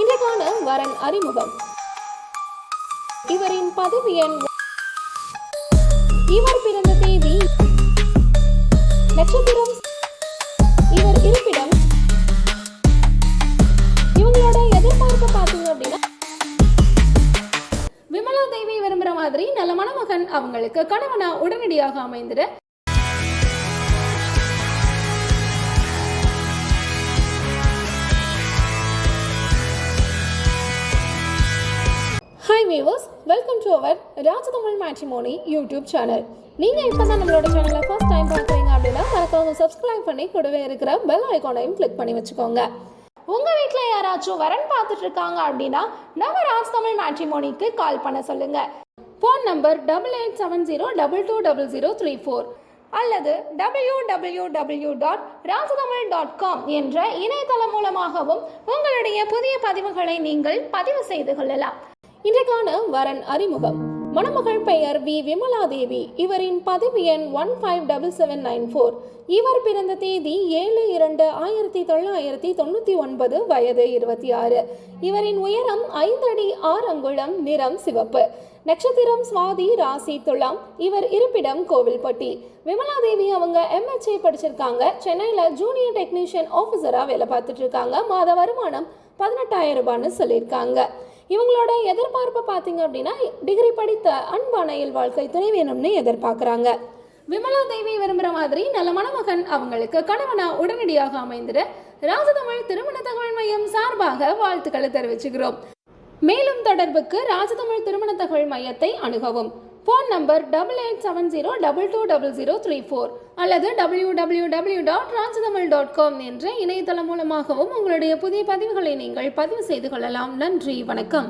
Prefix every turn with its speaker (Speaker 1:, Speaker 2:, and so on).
Speaker 1: இன்றைக்கான வரன் அறிமுகம். இவரின் பதவி எண், இவர் பிறந்த தேதி, நட்சத்திரம், இவர் இருப்பிடம், இவங்களோட எதிர்பார்ப்பு பார்த்தீங்க அப்படின்னா விமலா தேவி விரும்புற மாதிரி நல்ல மணமகன் அவங்களுக்கு கணவனா உடனடியாக அமைந்திட Hi viewers, welcome to our Rajatamil matrimony YouTube channel. நீங்கள் இப்போ தான் நம்மளோட சேனலை ஃபர்ஸ்ட் டைம் பார்க்குறீங்க அப்படின்னா மறக்காம சப்ஸ்கிரைப் பண்ணி கூடவே இருக்கிற பெல் ஐக்கானையும் கிளிக் பண்ணி வச்சுக்கோங்க. உங்கள் வீட்டில் யாராச்சும் வரன் பார்த்துட்டு இருக்காங்க அப்படின்னா நம்ம ராஜதமிழ் மேட்ரிமோனிக்கு கால் பண்ண சொல்லுங்க. ஃபோன் நம்பர் 8870220034 அல்லது www.rajathamil.com என்ற இணையதளம் மூலமாகவும் உங்களுடைய புதிய பதிவுகளை நீங்கள் பதிவு செய்து கொள்ளலாம். இன்றைக்கான வரன் அறிமுகம். மணமகள் பெயர் வி விமலா தேவி. இவரின் பதவி எண் 157794. இவர் பிறந்த தேதி 7/2/1999, வயது 26. இவரின் உயரம் 5 அடி 6 அங்குலம், நிறம் சிவப்பு, நட்சத்திரம் சுவாதி, ராசி துலாம், இவர் இருப்பிடம் கோவில்பட்டி. விமலா தேவி அவங்க MHA படிச்சிருக்காங்க. சென்னையில் ஜூனியர் டெக்னீஷியன் ஆஃபீஸராக வேலை பார்த்துட்டு இருக்காங்க. மாத வருமானம் 18,000 ரூபான்னு சொல்லியிருக்காங்க. இவங்களோட எதிர்பார்ப்பு பார்த்தீங்க அப்படின்னா டிகிரி படித்த அன்பான வாழ்க்கை துணை வேணும்னு எதிர்பார்க்குறாங்க. விமலா தேவி விரும்புகிற மாதிரி நல்ல மணமகன் அவங்களுக்கு கணவனா உடனடியாக அமைந்திட ராஜதமிழ் திருமண தகவல் மையம் சார்பாக வாழ்த்துக்களை தெரிவிச்சுக்கிறோம். மேலும் தொடர்புக்கு ராஜதமிழ் திருமண தகவல் மையத்தை அணுகவும். ஃபோன் நம்பர் 8870220034 அல்லது www.rajathamil.com என்ற இணையதளம் மூலமாகவும் உங்களுடைய புதிய பதிவுகளை நீங்கள் பதிவு செய்து கொள்ளலாம். நன்றி, வணக்கம்.